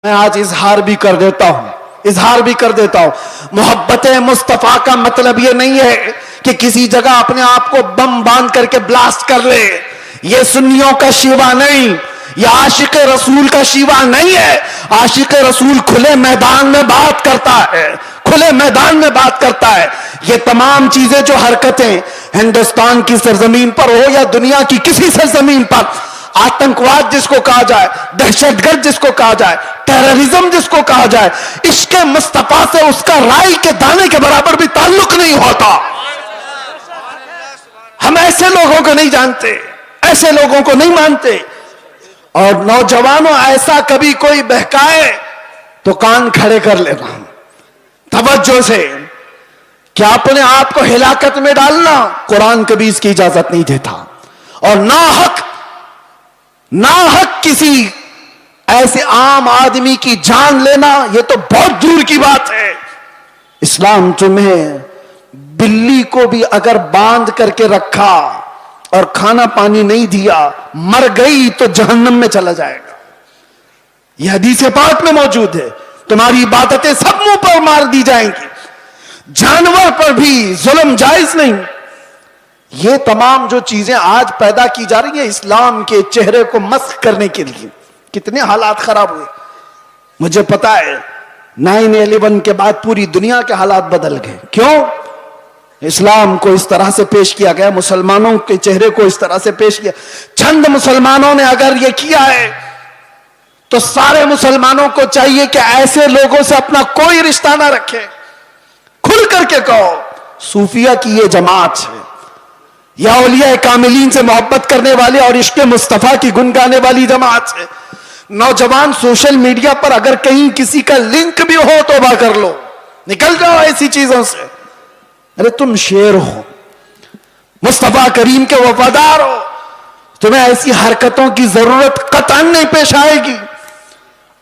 मैं आज इजहार भी कर देता हूं, मोहब्बत मुस्तफा का मतलब यह नहीं है कि किसी जगह अपने आप को बम बांध करके ब्लास्ट कर ले। यह सुन्नियों का शिवा नहीं, यह आशिक रसूल का शिवा नहीं है। आशिक रसूल खुले मैदान में बात करता है, ये तमाम चीजें जो हरकतें हिंदुस्तान की सरजमीन पर हो या दुनिया की किसी सरजमीन पर, आतंकवाद जिसको कहा जाए, दहशतगर्द जिसको कहा जाए, टेररिज्म जिसको कहा जाए, इश्क़े मुस्तफा से उसका राई के दाने के बराबर भी ताल्लुक नहीं होता। हम ऐसे लोगों को नहीं जानते, ऐसे लोगों को नहीं मानते। और नौजवानों, ऐसा कभी कोई बहकाए तो कान खड़े कर लेना तवज्जो से, क्या अपने आप को हिलाकत में डालना कुरान कभी इसकी इजाजत नहीं देता। और नाहक किसी ऐसे आम आदमी की जान लेना, यह तो बहुत दूर की बात है। इस्लाम तुम्हें बिल्ली को भी अगर बांध करके रखा और खाना पानी नहीं दिया, मर गई तो जहन्नम में चला जाएगा। यह हदीस पाक में मौजूद है। तुम्हारी इबादतें सब मुंह पर मार दी जाएंगी, जानवर पर भी जुल्म जायज नहीं। ये तमाम जो चीजें आज पैदा की जा रही है इस्लाम के चेहरे को मस्ख करने के लिए, कितने हालात खराब हुए। मुझे पता है 9/11 के बाद पूरी दुनिया के हालात बदल गए। क्यों? इस्लाम को इस तरह से पेश किया गया, मुसलमानों के चेहरे को इस तरह से पेश किया। चंद मुसलमानों ने अगर यह किया है तो सारे मुसलमानों को चाहिए कि ऐसे लोगों से अपना कोई रिश्ता ना रखे। खुल करके कहो, सूफिया की यह जमात है या औलिया कामिलीन से मोहब्बत करने वाले और इश्क़ मुस्तफा की गुन गाने वाली जमात है। नौजवान, सोशल मीडिया पर अगर कहीं किसी का लिंक भी हो तौबा कर लो, निकल जाओ ऐसी चीजों से। अरे तुम शेर हो, मुस्तफा करीम के वफादार हो, तुम्हें ऐसी हरकतों की जरूरत कतई नहीं पेश आएगी।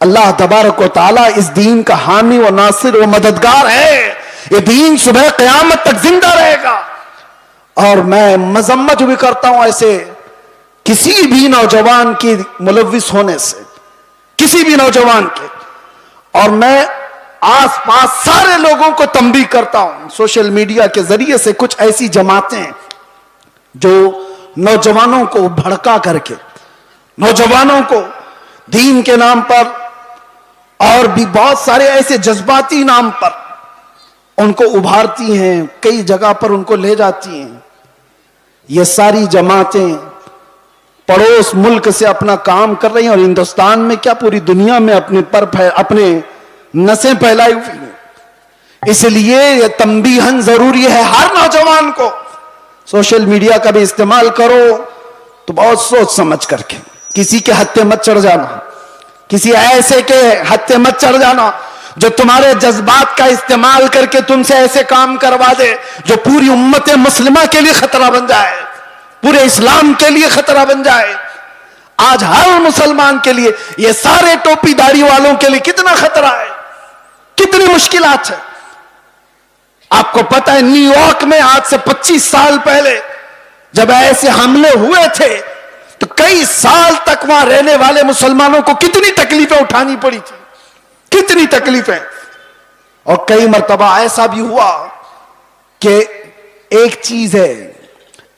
अल्लाह तबारक व तआला इस दीन का हामी व नासिर व मददगार है। ये दीन सुबह क़यामत तक जिंदा रहेगा। और मैं मजम्मत भी करता हूं ऐसे किसी भी नौजवान की मुलव्विस होने से, किसी भी नौजवान के। और मैं आसपास सारे लोगों को तंबीह करता हूं सोशल मीडिया के जरिए से, कुछ ऐसी जमातें जो नौजवानों को भड़का करके, नौजवानों को दीन के नाम पर और भी बहुत सारे ऐसे जज्बाती नाम पर उनको उभारती हैं, कई जगह पर उनको ले जाती हैं। ये सारी जमातें पड़ोस मुल्क से अपना काम कर रही हैं और हिंदुस्तान में क्या पूरी दुनिया में अपने नसें फैलाई हुई हैं। इसलिए यह तंबीहन जरूरी है हर नौजवान को। सोशल मीडिया का भी इस्तेमाल करो तो बहुत सोच समझ करके, किसी के हत्थे मत चढ़ जाना, किसी ऐसे के हत्थे मत चढ़ जाना जो तुम्हारे जज्बात का इस्तेमाल करके तुमसे ऐसे काम करवा दे जो पूरी उम्मत मुस्लिमा के लिए खतरा बन जाए, पूरे इस्लाम के लिए खतरा बन जाए। आज हर मुसलमान के लिए, ये सारे टोपी दाढ़ी वालों के लिए कितना खतरा है, कितनी मुश्किलात है। आपको पता है न्यूयॉर्क में आज से 25 साल पहले जब ऐसे हमले हुए थे तो कई साल तक वहां रहने वाले मुसलमानों को कितनी तकलीफें उठानी पड़ी थी, कितनी तकलीफें। और कई मर्तबा ऐसा भी हुआ कि एक चीज है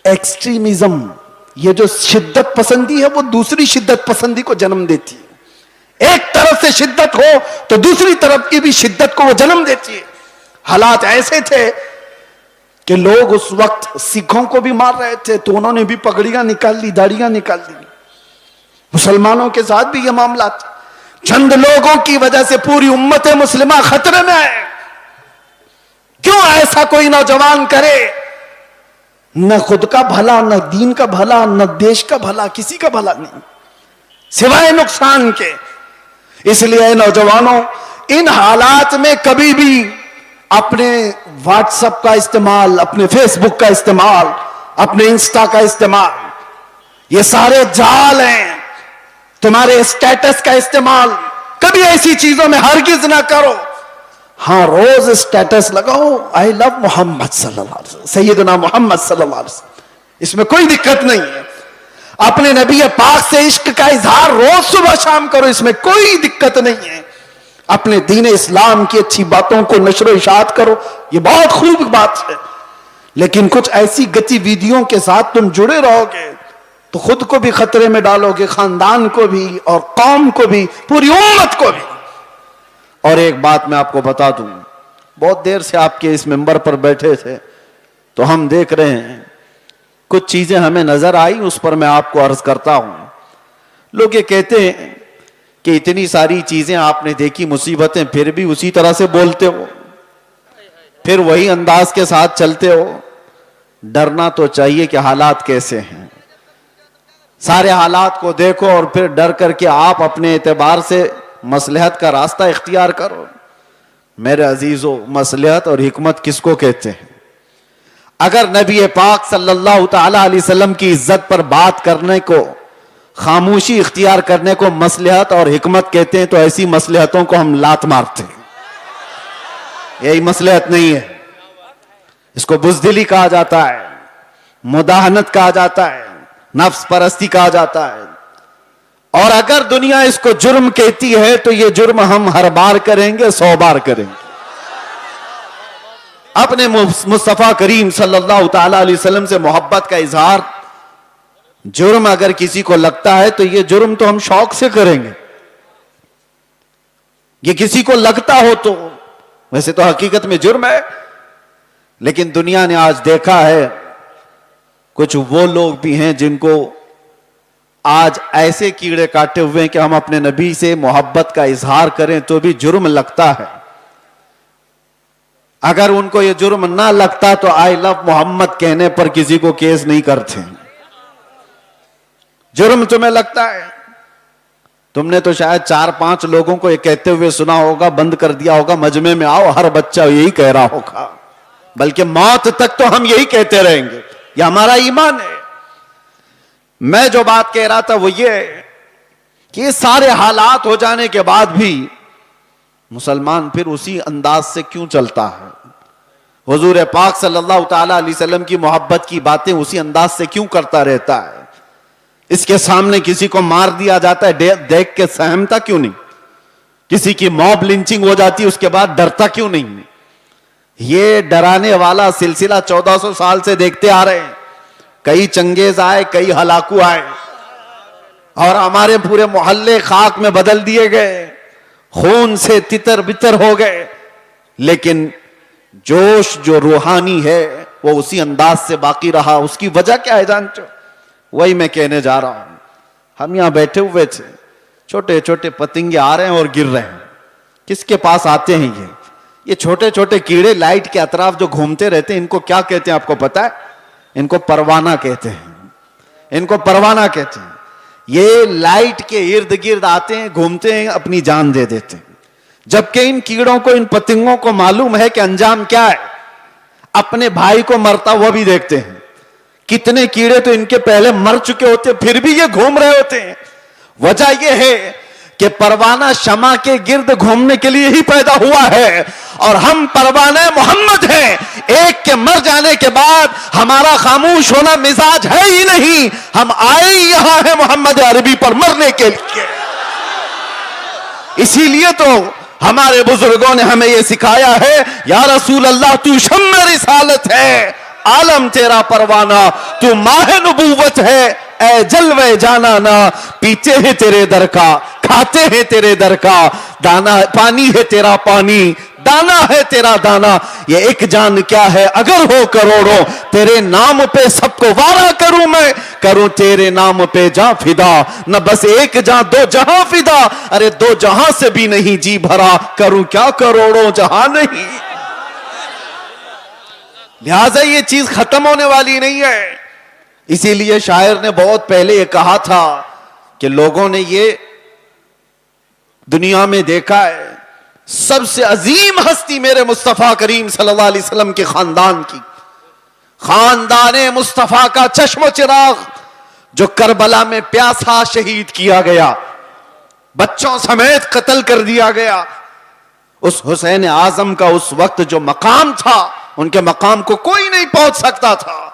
एक्सट्रीमिज्म, ये जो शिद्दत पसंदी है वो दूसरी शिद्दत पसंदी को जन्म देती है। एक तरफ से शिद्दत हो तो दूसरी तरफ की भी शिद्दत को वो जन्म देती है। हालात ऐसे थे कि लोग उस वक्त सिखों को भी मार रहे थे तो उन्होंने भी पगड़ियां निकाल ली, दाढ़ियां निकाल ली। मुसलमानों के साथ भी यह मामला था। चंद लोगों की वजह से पूरी उम्मत मुस्लिमा खतरे में है। क्यों ऐसा कोई नौजवान करे? न खुद का भला, न दीन का भला, न देश का भला, किसी का भला नहीं सिवाय नुकसान के। इसलिए नौजवानों, इन हालात में कभी भी अपने व्हाट्सएप का इस्तेमाल, अपने फेसबुक का इस्तेमाल, अपने इंस्टा का इस्तेमाल, ये सारे जाल हैं। तुम्हारे स्टेटस का इस्तेमाल कभी ऐसी चीजों में हरगिज ना करो। हां, रोज स्टेटस लगाओ, आई लव मोहम्मद सल्लल्लाहु अलैहि वसल्लम, सैयदना मोहम्मद सल्लल्लाहु अलैहि वसल्लम, इसमें कोई दिक्कत नहीं है। अपने नबी पाक से इश्क का इजहार रोज सुबह शाम करो, इसमें कोई दिक्कत नहीं है। अपने दीन इस्लाम की अच्छी बातों को नशर इशात करो, ये बहुत खूब बात है। लेकिन कुछ ऐसी गतिविधियों के साथ तुम जुड़े रहोगे तो खुद को भी खतरे में डालोगे, खानदान को भी और कौम को भी, पूरी उम्मत को भी। और एक बात मैं आपको बता दूं, बहुत देर से आपके इस मेंबर पर बैठे थे तो हम देख रहे हैं कुछ चीजें हमें नजर आई, उस पर मैं आपको अर्ज करता हूं। लोग ये कहते हैं कि इतनी सारी चीजें आपने देखी, मुसीबतें, फिर भी उसी तरह से बोलते हो, फिर वही अंदाज के साथ चलते हो। डरना तो चाहिए कि हालात कैसे हैं, सारे हालात को देखो और फिर डर करके आप अपने एतबार से मसलहत का रास्ता इख्तियार करो। मेरे अजीजों, मसलहत और हिकमत किसको कहते हैं? अगर नबी पाक सल्लल्लाहु ताला अलैहि वसल्लम की इज्जत पर बात करने को, खामोशी इख्तियार करने को मसलहत और हिकमत कहते हैं, तो ऐसी मसलहतों को हम लात मारते हैं। यही मसलहत नहीं है, इसको बुज़दिली कहा जाता है, मुदाहनत कहा जाता है, नफ्स परस्ती कहा जाता है। और अगर दुनिया इसको जुर्म कहती है तो ये जुर्म हम हर बार करेंगे, 100 बार करेंगे। अपने मुस्तफा करीम सल्लल्लाहु ताला अलैहि वसल्लम से मोहब्बत का इजहार जुर्म अगर किसी को लगता है तो ये जुर्म तो हम शौक से करेंगे। ये किसी को लगता हो तो वैसे तो हकीकत में जुर्म है। लेकिन दुनिया ने आज देखा है कुछ वो लोग भी हैं जिनको आज ऐसे कीड़े काटे हुए हैं कि हम अपने नबी से मोहब्बत का इजहार करें तो भी जुर्म लगता है। अगर उनको ये जुर्म ना लगता तो आई लव मोहम्मद कहने पर किसी को केस नहीं करते। जुर्म तुम्हें लगता है। तुमने तो शायद 4-5 लोगों को ये कहते हुए सुना होगा, बंद कर दिया होगा, मजमे में आओ, हर बच्चा यही कह रहा होगा, बल्कि मौत तक तो हम यही कहते रहेंगे। यह हमारा ईमान है। मैं जो बात कह रहा था वो ये कि ये सारे हालात हो जाने के बाद भी मुसलमान फिर उसी अंदाज से क्यों चलता है? हुजूर पाक सल्लल्लाहु ताला अलैहि वसल्लम की मोहब्बत की बातें उसी अंदाज से क्यों करता रहता है? इसके सामने किसी को मार दिया जाता है, देख के सहमता क्यों नहीं? किसी की मॉब लिंचिंग हो जाती है, उसके बाद डरता क्यों नहीं? ये डराने वाला सिलसिला 1400 साल से देखते आ रहे हैं। कई चंगेज आए, कई हलाकू आए और हमारे पूरे मोहल्ले खाक में बदल दिए गए, खून से तितर बितर हो गए। लेकिन जोश जो रूहानी है वो उसी अंदाज से बाकी रहा। उसकी वजह क्या है जानते हो? वही मैं कहने जा रहा हूं। हम यहां बैठे हुए थे, छोटे छोटे पतंगे आ रहे हैं और गिर रहे हैं। किसके पास आते हैं ये छोटे छोटे कीड़े लाइट के अतराफ जो घूमते रहते हैं, इनको क्या कहते हैं आपको पता है? इनको परवाना कहते हैं। इनको परवाना कहते हैं। ये लाइट के इर्द गिर्द आते हैं, घूमते हैं, अपनी जान दे देते हैं। जबकि इन कीड़ों को, इन पतंगों को मालूम है कि अंजाम क्या है। अपने भाई को मरता हुआ भी देखते हैं। कितने कीड़े तो इनके पहले मर चुके होते, फिर भी ये घूम रहे होते हैं। वजह यह है कि परवाना शमा के गिर्द घूमने के लिए ही पैदा हुआ है और हम परवाने मोहम्मद हैं। एक के मर जाने के बाद हमारा खामोश होना मिजाज है ही नहीं। हम आए ही यहां हैं मोहम्मद अरबी पर मरने के लिए। इसीलिए तो हमारे बुजुर्गों ने हमें यह सिखाया है, या रसूल अल्लाह तू शम्म रिसालत है, आलम तेरा परवाना, तू माह नबूवत है, ए जलवे जाना ना, पीते हैं तेरे दर का, खाते हैं तेरे दर का, दाना पानी है तेरा पानी, दाना है तेरा दाना। ये एक जान क्या है अगर हो करोड़ों, तेरे नाम पे सबको वारा करूं मैं, करूं तेरे नाम पे जा फिदा, न बस एक जा दो जहां फिदा, अरे 2 जहां से भी नहीं जी भरा, करूं क्या करोड़ों जहां नहीं। लिहाजा ये चीज खत्म होने वाली नहीं है। इसीलिए शायर ने बहुत पहले ये कहा था कि लोगों ने ये दुनिया में देखा है, सबसे अजीम हस्ती मेरे मुस्तफा करीम सल्लल्लाहु अलैहि वसल्लम के खानदान की, खानदाने मुस्तफा का चश्मो चिराग जो करबला में प्यासा शहीद किया गया, बच्चों समेत कत्ल कर दिया गया। उस हुसैन आजम का उस वक्त जो मकाम था, उनके मकाम को कोई नहीं पहुंच सकता था।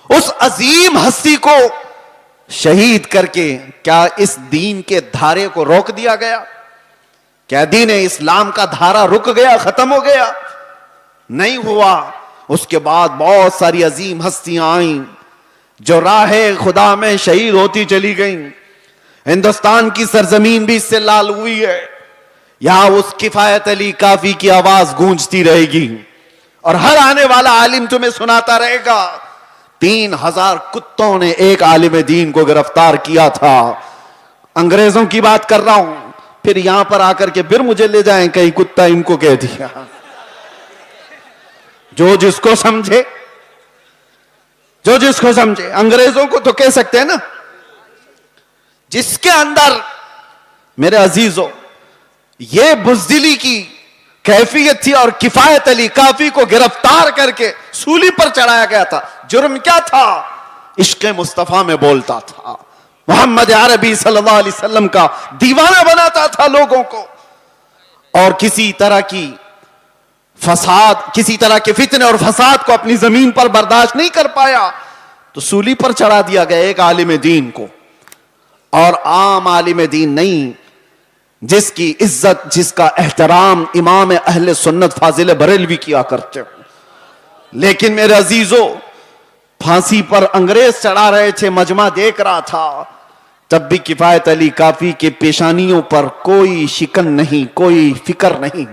उस अजीम हस्ती को शहीद करके क्या इस दीन के धारे को रोक दिया गया? क्या दीन इस्लाम का धारा रुक गया, खत्म हो गया? नहीं हुआ। उसके बाद बहुत सारी अजीम हस्तियां आईं जो राह खुदा में शहीद होती चली गईं। हिंदुस्तान की सरजमीन भी इससे लाल हुई है। यहां उस किफायत अली काफी की आवाज गूंजती रहेगी और हर आने वाला आलिम तुम्हें सुनाता रहेगा 3000 कुत्तों ने एक आलिम दीन को गिरफ्तार किया था। अंग्रेजों की बात कर रहा हूं। फिर यहां पर आकर के फिर मुझे ले जाएं कहीं कुत्ता इनको कह दिया। जो जिसको समझे, जो जिसको समझे। अंग्रेजों को तो कह सकते हैं ना। जिसके अंदर मेरे अजीजों ये बुज़दिली की कैफियत थी और किफायत अली काफी को गिरफ्तार करके सूली पर चढ़ाया गया था। जुर्म क्या था? इश्क मुस्तफा में बोलता था, मोहम्मद अरबी सल्लल्लाहु अलैहि वसल्लम का दीवाना बनाता था लोगों को, और किसी तरह की फसाद, किसी तरह के फितने और फसाद को अपनी जमीन पर बर्दाश्त नहीं कर पाया तो सूली पर चढ़ा दिया गया एक आलिम दीन को। और आम आलिम दीन नहीं, जिसकी इज्जत, जिसका एहतराम इमाम अहले सुन्नत फाजिल बरेलवी किया करते हो। लेकिन मेरे अजीजों, फांसी पर अंग्रेज चढ़ा रहे थे, मजमा देख रहा था, तब भी किफायत अली काफी के पेशानियों पर कोई शिकन नहीं, कोई फिक्र नहीं,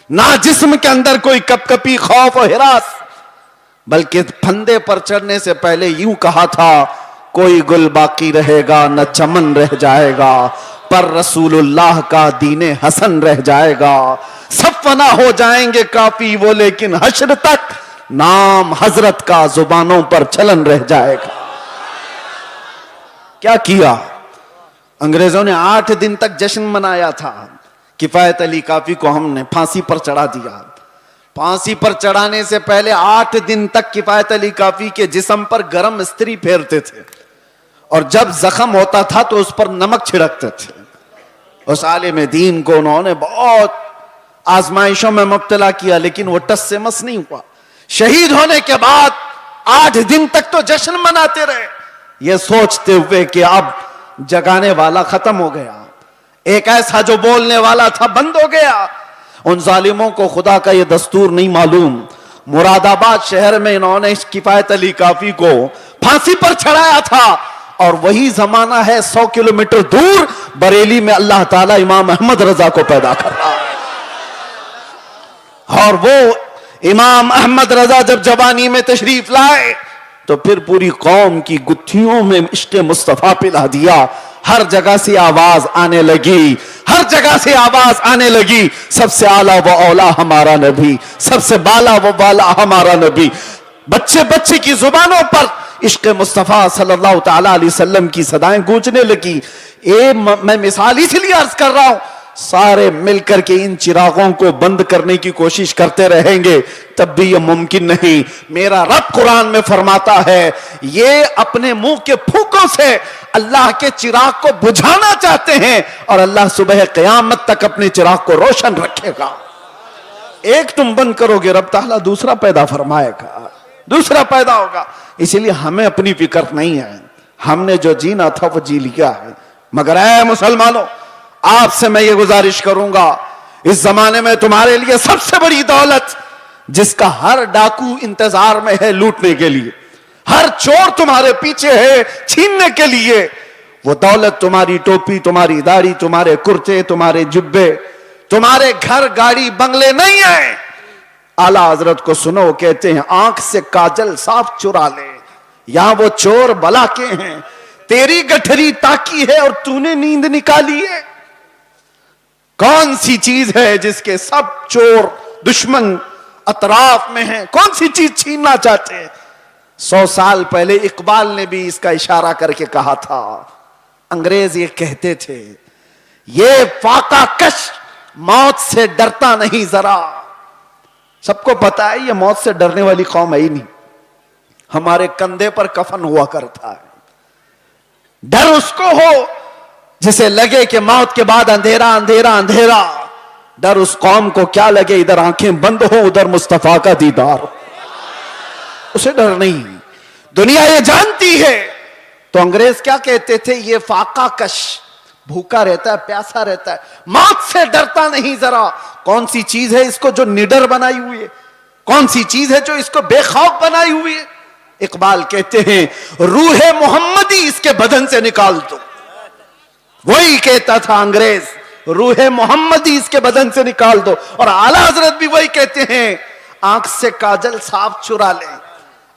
ना जिस्म के अंदर कोई कपकपी, खौफ और हिरास, बल्कि फंदे पर चढ़ने से पहले यूं कहा था, कोई गुल बाकी रहेगा न चमन रह जाएगा, पर रसूलुल्लाह का दीने हसन रह जाएगा। सब फना हो जाएंगे काफी वो, लेकिन हश्र तक नाम हजरत का जुबानों पर चलन रह जाएगा। क्या किया अंग्रेजों ने? 8 दिन तक जश्न मनाया था। किफायत अली काफी को हमने फांसी पर चढ़ा दिया। फांसी पर चढ़ाने से पहले 8 दिन तक किफायत अली काफी के जिस्म पर गरम इस्त्री फेरते थे और जब जख्म होता था तो उस पर नमक छिड़कते थे। उस आलिम दीन को उन्होंने बहुत आजमाइशों में मुब्तला किया, लेकिन वो टस से मस नहीं हुआ। शहीद होने के बाद 8 दिन तक तो जश्न मनाते रहे, ये सोचते हुए कि अब जगाने वाला खत्म हो गया, एक ऐसा जो बोलने वाला था बंद हो गया। उन जालिमों को खुदा का ये दस्तूर नहीं मालूम। मुरादाबाद शहर में इन्होंने इस किफायत अली काफी को फांसी पर चढ़ाया था, और वही जमाना है 100 किलोमीटर दूर बरेली में अल्लाह ताला इमाम अहमद रजा को पैदा कर रहा है। और वो इमाम अहमद रजा जब जवानी में तशरीफ लाए तो फिर पूरी कौम की गुत्थियों में इश्क मुस्तफा पिला दिया। हर जगह से आवाज आने लगी, हर जगह से आवाज आने लगी, सबसे आला वो औला हमारा नबी, सबसे बाला वो बाला हमारा नबी। बच्चे बच्चे की जुबानों पर इश्क मुस्तफा सल्लल्लाहु ताला अलैहि वसल्लम की सदाएं गूंजने लगी। मैं मिसाल इसलिए अर्ज कर रहा हूं, सारे मिलकर के इन चिरागों को बंद करने की कोशिश करते रहेंगे तब भी यह मुमकिन नहीं। मेरा रब कुरान में फरमाता है, ये अपने मुंह के फूकों से अल्लाह के चिराग को बुझाना चाहते हैं और अल्लाह सुबह क़यामत तक अपने चिराग को रोशन रखेगा। एक तुम बंद करोगे, रब ताला दूसरा पैदा फरमाएगा, दूसरा पैदा होगा। इसलिए हमें अपनी फिक्र नहीं है, हमने जो जीना था वो जी लिया है। मगर ऐ मुसलमानों, आपसे मैं ये गुजारिश करूंगा, इस जमाने में तुम्हारे लिए सबसे बड़ी दौलत जिसका हर डाकू इंतजार में है लूटने के लिए, हर चोर तुम्हारे पीछे है छीनने के लिए, वो दौलत तुम्हारी टोपी, तुम्हारी दाढ़ी, तुम्हारे कुर्ते, तुम्हारे जुब्बे, तुम्हारे घर गाड़ी बंगले नहीं है। आला हजरत को सुनो, कहते हैं आंख से काजल साफ चुरा ले, यहां वो चोर बला के हैं, तेरी गठरी ताकी है और तूने नींद निकाली है। कौन सी चीज है जिसके सब चोर दुश्मन अतराफ में हैं? कौन सी चीज छीनना चाहते हैं? 100 साल पहले इकबाल ने भी इसका इशारा करके कहा था। अंग्रेज ये कहते थे, ये फाका कश मौत से डरता नहीं जरा। सबको पता है ये मौत से डरने वाली कौम है ही नहीं। हमारे कंधे पर कफन हुआ करता है। डर उसको हो जिसे लगे कि मौत के बाद अंधेरा अंधेरा अंधेरा। डर उस कौम को क्या लगे, इधर आंखें बंद हो उधर मुस्तफा का दीदार हो, उसे डर नहीं। दुनिया ये जानती है। तो अंग्रेज क्या कहते थे, ये फाका कश भूखा रहता है, प्यासा रहता है, मौत से डरता नहीं जरा। कौन सी चीज है इसको जो निडर बनाई हुई है? कौन सी चीज है जो इसको बेखौफ बनाई हुई है? इकबाल कहते हैं रूहे मोहम्मदी इसके बदन से निकाल दो। वही कहता था अंग्रेज, रूहे मोहम्मदी इसके बदन से निकाल दो। और आला हजरत भी वही कहते हैं, आंख से काजल साफ चुरा ले।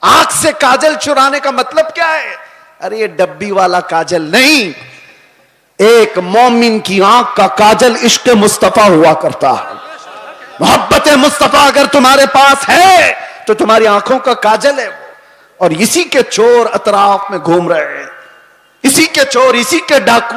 आंख से काजल चुराने का मतलब क्या है? अरे ये डब्बी वाला काजल नहीं, एक मोमिन की आंख का काजल इश्क मुस्तफा हुआ करता है। मोहब्बत मुस्तफा अगर तुम्हारे पास है तो तुम्हारी आंखों का काजल है वो। और इसी के चोर अतराफ में घूम रहे हैं, इसी के चोर, इसी के डाकू